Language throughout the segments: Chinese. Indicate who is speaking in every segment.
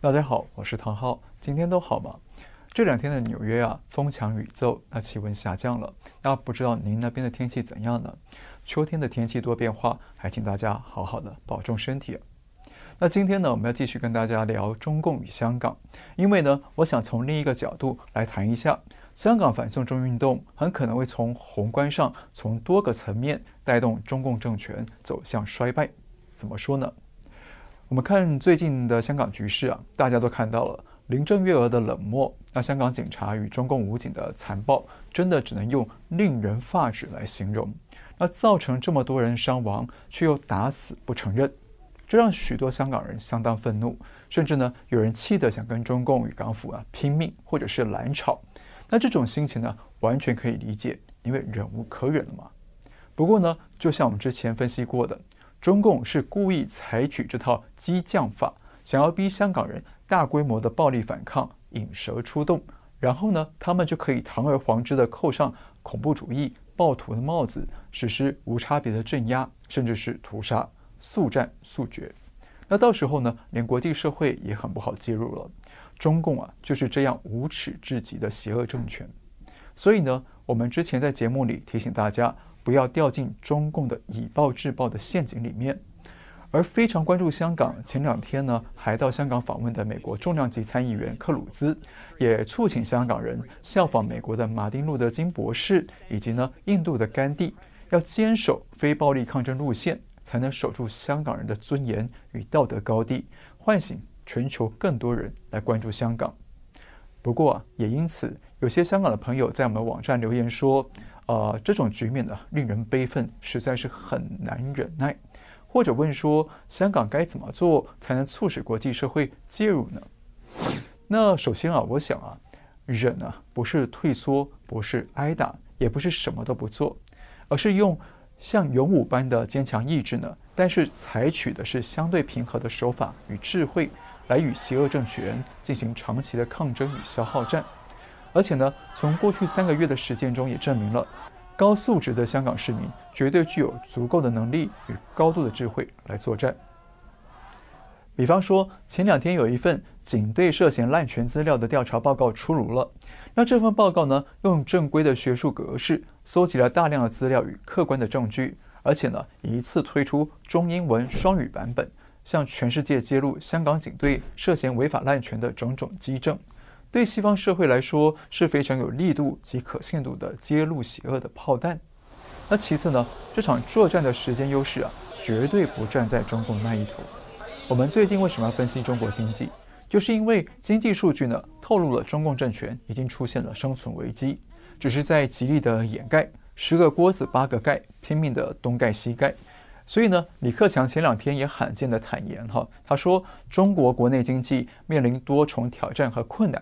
Speaker 1: 大家好，我是唐浩，今天都好吗？这两天的纽约啊，风强雨骤，气温下降了。不知道您那边的天气怎样呢？秋天的天气多变化，还请大家好好的保重身体。今天呢，我们要继续跟大家聊中共与香港，因为呢，我想从另一个角度来谈一下香港反送中运动很可能会从宏观上，从多个层面带动中共政权走向衰败。怎么说呢？我们看最近的香港局势啊，大家都看到了林郑月娥的冷漠，香港警察与中共武警的残暴，真的只能用令人发指来形容。造成这么多人伤亡，却又打死不承认，这让许多香港人相当愤怒，甚至呢，有人气得想跟中共与港府拼命，或者是蓝吵。这种心情呢，完全可以理解，因为忍无可忍了嘛。不过呢，就像我们之前分析过的，中共是故意采取这套激将法，想要逼香港人大规模的暴力反抗，引蛇出洞，然后呢，他们就可以堂而皇之的扣上恐怖主义、暴徒的帽子，实施无差别的镇压，甚至是屠杀，速战速决。到时候呢，连国际社会也很不好介入了。中共就是这样无耻至极的邪恶政权。所以呢，我们之前在节目里提醒大家，不要掉进中共的以暴制暴的陷阱里面。而非常关注香港，前两天呢，还到香港访问的美国重量级参议员克鲁兹，也促请香港人效仿美国的马丁路德金博士，以及呢印度的甘地，要坚守非暴力抗争路线，才能守住香港人的尊严与道德高地，唤醒全球更多人来关注香港。不过也因此，有些香港的朋友在我们网站留言说，这种局面呢，令人悲愤，实在是很难忍耐。或者问说，香港该怎么做才能促使国际社会介入呢？首先我想忍不是退缩，不是挨打，也不是什么都不做，而是用像勇武般的坚强意志呢，但是采取的是相对平和的手法与智慧，来与邪恶政权进行长期的抗争与消耗战。而且呢，从过去3个月的实践中也证明了，高素质的香港市民绝对具有足够的能力与高度的智慧来作战。比方说，前2天有一份警队涉嫌滥权资料的调查报告出炉了。这份报告呢，用正规的学术格式搜集了大量的资料与客观的证据，而且呢，一次推出中英文双语版本，向全世界揭露香港警队涉嫌违法滥权的种种基证。对西方社会来说是非常有力度及可信度的揭露邪恶的炮弹。其次呢，这场作战的时间优势绝对不站在中共那一头。我们最近为什么要分析中国经济？就是因为经济数据呢，透露了中共政权已经出现了生存危机，只是在极力的掩盖，10个锅子8个盖，拼命的东盖西盖。所以呢，李克强前2天也罕见的坦言他说中国国内经济面临多重挑战和困难。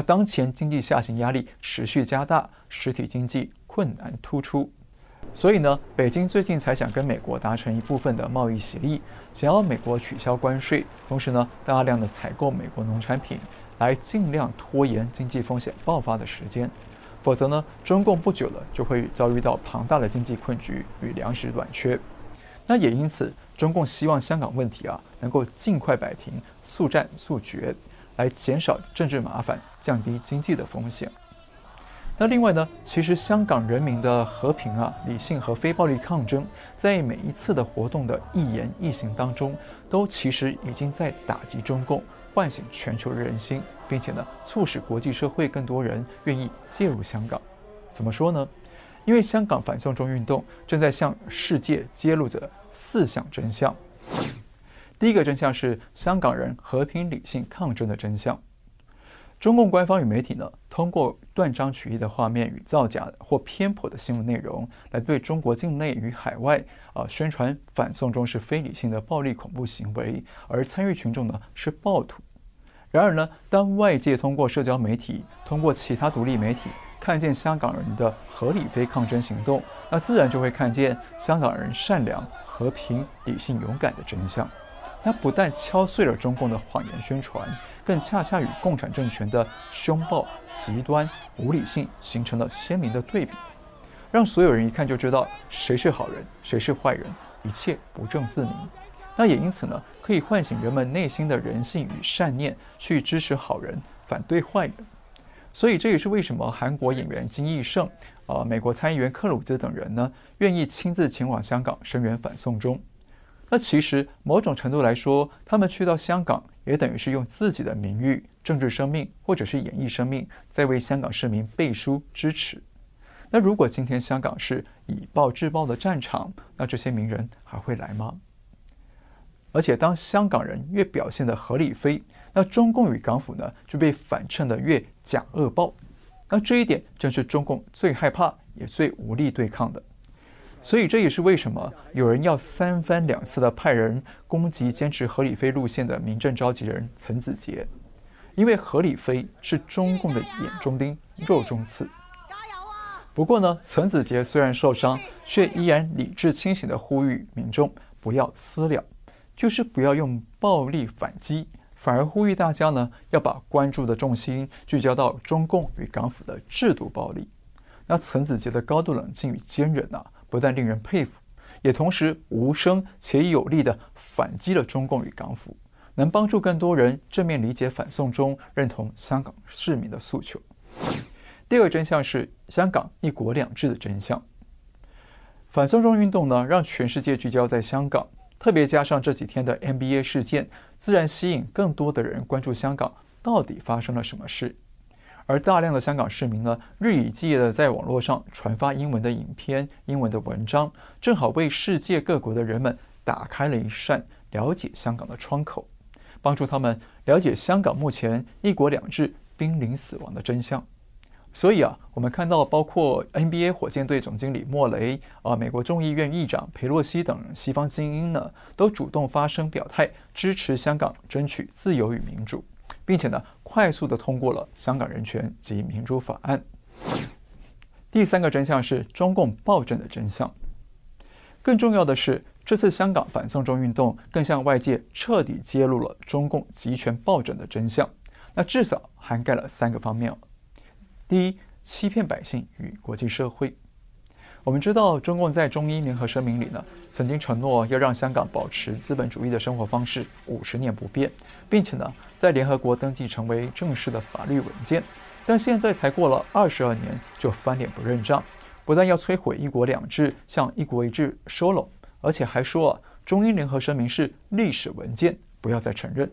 Speaker 1: 当前经济下行压力持续加大，实体经济困难突出。所以呢，北京最近才想跟美国达成一部分的贸易协议，想要美国取消关税，同时呢，大量的采购美国农产品，来尽量拖延经济风险爆发的时间。否则呢，中共不久了就会遭遇到庞大的经济困局与粮食短缺。也因此，中共希望香港问题能够尽快摆平，速战速决，来减少政治麻烦，降低经济的风险。另外呢，其实香港人民的和平理性和非暴力抗争，在每一次的活动的一言一行当中，都其实已经在打击中共，唤醒全球人心，并且呢，促使国际社会更多人愿意介入香港。怎么说呢？因为香港反送中运动正在向世界揭露着4项真相。第一个真相是香港人和平理性抗争的真相。中共官方与媒体呢，通过断章取义的画面与造假或偏颇的新闻内容，来对中国境内与海外宣传反送中是非理性的暴力恐怖行为，而参与群众呢是暴徒。然而呢，当外界通过社交媒体、通过其他独立媒体看见香港人的合理非抗争行动，自然就会看见香港人善良、和平、理性、勇敢的真相。不但敲碎了中共的谎言宣传，更恰恰与共产政权的凶暴、极端、无理性形成了鲜明的对比，让所有人一看就知道谁是好人，谁是坏人，一切不证自明。那也因此呢，可以唤醒人们内心的人性与善念，去支持好人，反对坏人。所以这也是为什么韩国演员金义盛、美国参议员克鲁兹等人呢，愿意亲自前往香港声援反送中。那其实某种程度来说，他们去到香港，也等于是用自己的名誉、政治生命或者是演艺生命，在为香港市民背书支持。那如果今天香港是以暴制暴的战场，那这些名人还会来吗？而且当香港人越表现得合理非，那中共与港府呢就被反衬得越假恶暴。那这一点正是中共最害怕也最无力对抗的。所以这也是为什么有人要三番两次的派人攻击坚持合理非路线的民政召集人陈子杰，因为合理非是中共的眼中钉、肉中刺。不过呢，陈子杰虽然受伤，却依然理智清醒地呼吁民众不要私了，就是不要用暴力反击，反而呼吁大家呢要把关注的重心聚焦到中共与港府的制度暴力。那陈子杰的高度冷静与坚韧啊，不但令人佩服，也同时无声且有力地反击了中共与港府，能帮助更多人正面理解反送中，认同香港市民的诉求。第二个真相是香港一国两制的真相。反送中运动呢，让全世界聚焦在香港，特别加上这几天的 NBA 事件，自然吸引更多的人关注香港到底发生了什么事。而大量的香港市民呢，日以继夜的在网络上传发英文的影片、英文的文章，正好为世界各国的人们打开了一扇了解香港的窗口，帮助他们了解香港目前一国两制濒临死亡的真相。所以我们看到包括 NBA 火箭队总经理莫雷、美国众议院议长裴洛西等西方精英呢，都主动发声表态，支持香港争取自由与民主，并且呢，快速的通过了香港人权及民主法案。第三个真相是中共暴政的真相。更重要的是，这次香港反送中运动更向外界彻底揭露了中共集权暴政的真相。那至少涵盖了3个方面。第一，欺骗百姓与国际社会。我们知道，中共在中英联合声明里呢，曾经承诺要让香港保持资本主义的生活方式50年不变，并且呢，在联合国登记成为正式的法律文件。但现在才过了22年，就翻脸不认账，不但要摧毁一国两制，向一国一制收拢，而且还说中英联合声明是历史文件，不要再承认。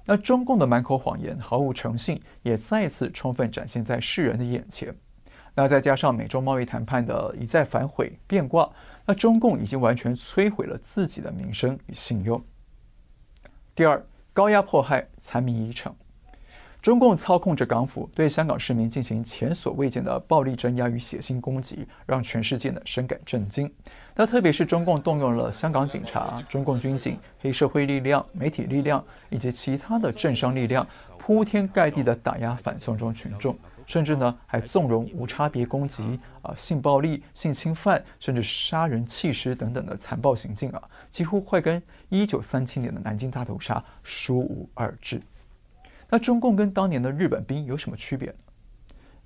Speaker 1: 那中共的满口谎言毫无诚信，也再次充分展现在世人的眼前。那再加上美中贸易谈判的一再反悔变卦，那中共已经完全摧毁了自己的名声与信用。第二，高压迫害，残民已成。中共操控着港府对香港市民进行前所未见的暴力镇压与血腥攻击，让全世界呢深感震惊。那特别是中共动用了香港警察、中共军警、黑社会力量、媒体力量以及其他的政商力量，铺天盖地的打压反送中群众，甚至呢还纵容无差别攻击、性暴力、性侵犯，甚至杀人弃尸等等的残暴行径几乎快跟1937年的南京大屠杀殊无二致。那中共跟当年的日本兵有什么区别呢？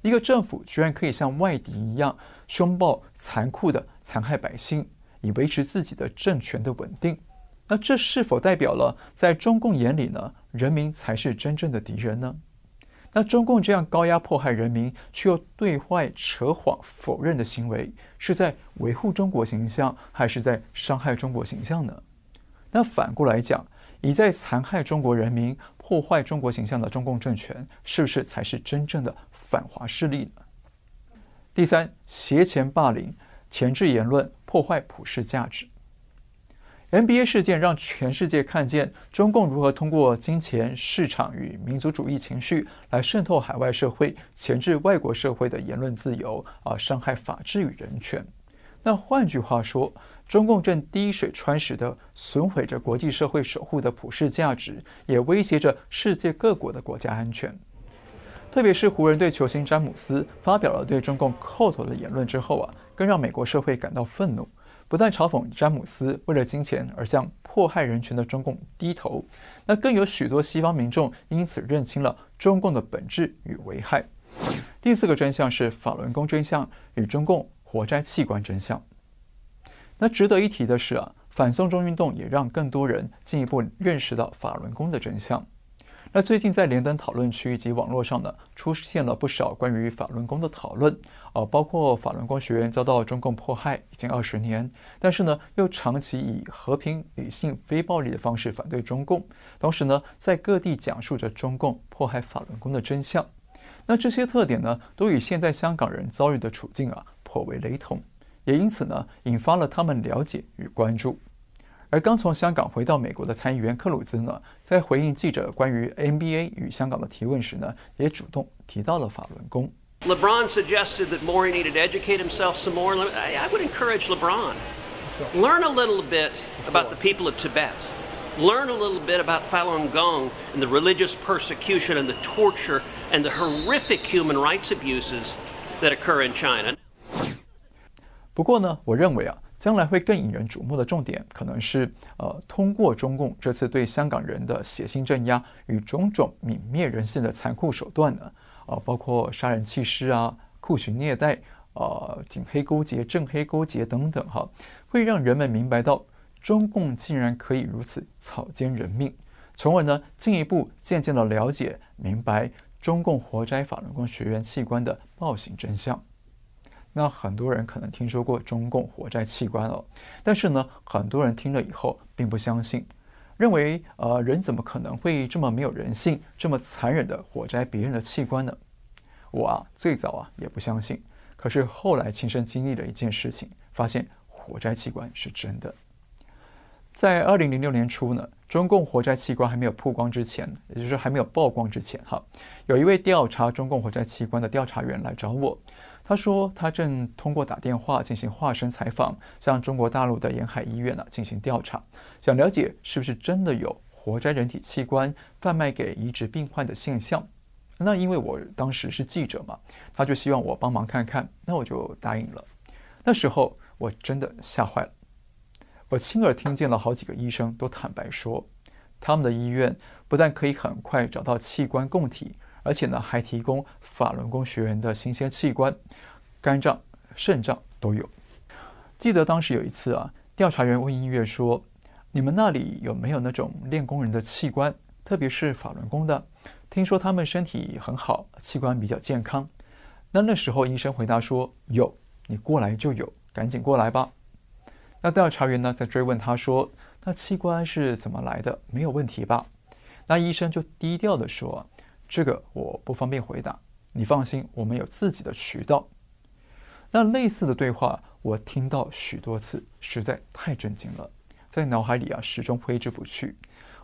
Speaker 1: 一个政府居然可以像外敌一样凶暴残酷地残害百姓，以维持自己的政权的稳定，那这是否代表了在中共眼里呢，人民才是真正的敌人呢？那中共这样高压迫害人民，却又对外扯谎否认的行为，是在维护中国形象，还是在伤害中国形象呢？那反过来讲，已在残害中国人民、破坏中国形象的中共政权，是不是才是真正的反华势力呢？第三，挟钱霸凌、钳制言论，破坏普世价值。NBA 事件让全世界看见中共如何通过金钱、市场与民族主义情绪来渗透海外社会，钳制外国社会的言论自由，伤害法治与人权。那换句话说，中共正滴水穿石地损毁着国际社会守护的普世价值，也威胁着世界各国的国家安全。特别是湖人队球星詹姆斯发表了对中共叩头的言论之后更让美国社会感到愤怒，不但嘲讽詹姆斯为了金钱而向迫害人权的中共低头，那更有许多西方民众因此认清了中共的本质与危害。第四个真相是法轮功真相与中共活摘器官真相。那值得一提的是反送中运动也让更多人进一步认识到法轮功的真相。那最近在连登讨论区以及网络上呢，出现了不少关于法轮功的讨论，包括法轮功学员遭到中共迫害已经20年，但是呢又长期以和平、理性、非暴力的方式反对中共，同时呢在各地讲述着中共迫害法轮功的真相。那这些特点呢，都与现在香港人遭遇的处境颇为雷同，也因此呢引发了他们了解与关注。而刚从香港回到美国的参议员克鲁兹呢，在回应记者关于 NBA 与香港的提问时呢，也主动提到了法轮功。
Speaker 2: LeBron suggested that Morey needed to educate himself some more. I would encourage LeBron. Learn a little bit about the people of Tibet. Learn a little bit about Falun Gong and the religious persecution and the torture and the horrific human rights abuses that occur in China.
Speaker 1: 不过呢，我认为将来会更引人瞩目的重点，可能是通过中共这次对香港人的血腥镇压与种种泯灭人性的残酷手段呢，包括杀人弃尸酷刑虐待，警黑勾结、正黑勾结等等会让人们明白到中共竟然可以如此草菅人命，从而呢进一步渐渐的了解明白中共活摘法轮功学员器官的暴行真相。那很多人可能听说过中共活摘器官但是呢，很多人听了以后并不相信，认为人怎么可能会这么没有人性、这么残忍的活摘别人的器官呢？我最早也不相信，可是后来亲身经历了一件事情，发现活摘器官是真的。在2006年初呢，中共活摘器官还没有曝光之前，也就是还没有曝光之前有一位调查中共活摘器官的调查员来找我。他说，他正通过打电话进行化身采访，向中国大陆的沿海医院进行调查，想了解是不是真的有活摘人体器官贩卖给移植病患的现象。那因为我当时是记者嘛，他就希望我帮忙看看，那我就答应了。那时候我真的吓坏了，我亲耳听见了好几个医生都坦白说，他们的医院不但可以很快找到器官供体，而且呢还提供法轮功学员的新鲜器官，肝脏、肾脏都有。记得当时有一次调查员问医院说，你们那里有没有那种练功人的器官，特别是法轮功的？听说他们身体很好，器官比较健康。那时候医生回答说，有，你过来就有，赶紧过来吧。那调查员呢在追问他说，那器官是怎么来的？没有问题吧？那医生就低调的说，这个我不方便回答，你放心，我们有自己的渠道。那类似的对话我听到许多次，实在太震惊了，在脑海里始终挥之不去。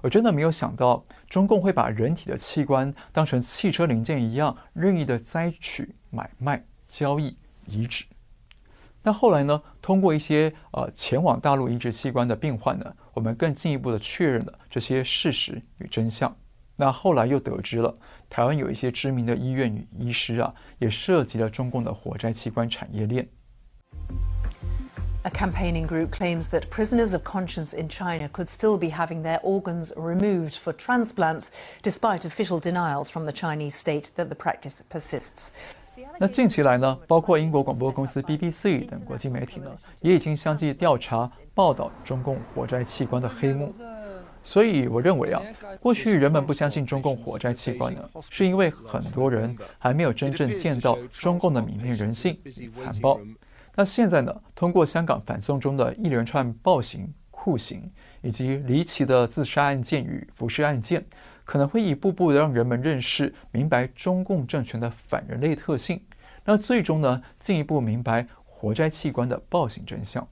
Speaker 1: 我真的没有想到中共会把人体的器官当成汽车零件一样任意的摘取、买卖、交易、移植。那后来呢，通过一些前往大陆移植器官的病患呢，我们更进一步的确认了这些事实与真相。那后来又得知了，台湾有一些知名的医院与医师也涉及了中共的活摘器官产业链。
Speaker 3: A campaigning group claims that prisoners of conscience in China could still be having their organs removed for transplants, despite official denials from the Chinese state that the practice persists.
Speaker 1: 那近期来呢，包括英国广播公司 BBC 等国际媒体呢，也已经相继调查报道中共活摘器官的黑幕。所以我认为过去人们不相信中共活摘器官呢，是因为很多人还没有真正见到中共的泯灭人性与残暴。那现在呢，通过香港反送中的一连串暴行、酷刑，以及离奇的自杀案件与浮尸案件，可能会一步步的让人们认识、明白中共政权的反人类特性。那最终呢，进一步明白活摘器官的暴行真相。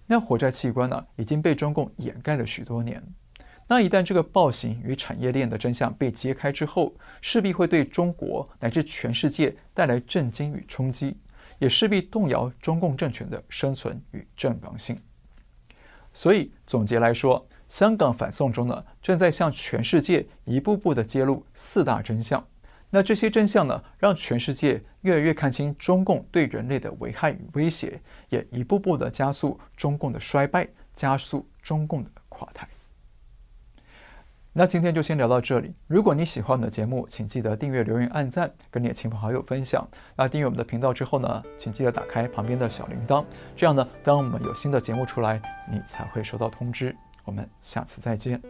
Speaker 1: 那活摘器官已经被中共掩盖了许多年。那一旦这个暴行与产业链的真相被揭开之后，势必会对中国乃至全世界带来震惊与冲击，也势必动摇中共政权的生存与正当性。所以总结来说，香港反送中呢，正在向全世界一步步的揭露4大真相。那这些真相呢，让全世界越来越看清中共对人类的危害与威胁，也一步步的加速中共的衰败，加速中共的垮台。那今天就先聊到这里。如果你喜欢我们的节目，请记得订阅、留言、按赞，跟你的亲朋好友分享。那订阅我们的频道之后呢，请记得打开旁边的小铃铛，这样呢，当我们有新的节目出来，你才会收到通知。我们下次再见。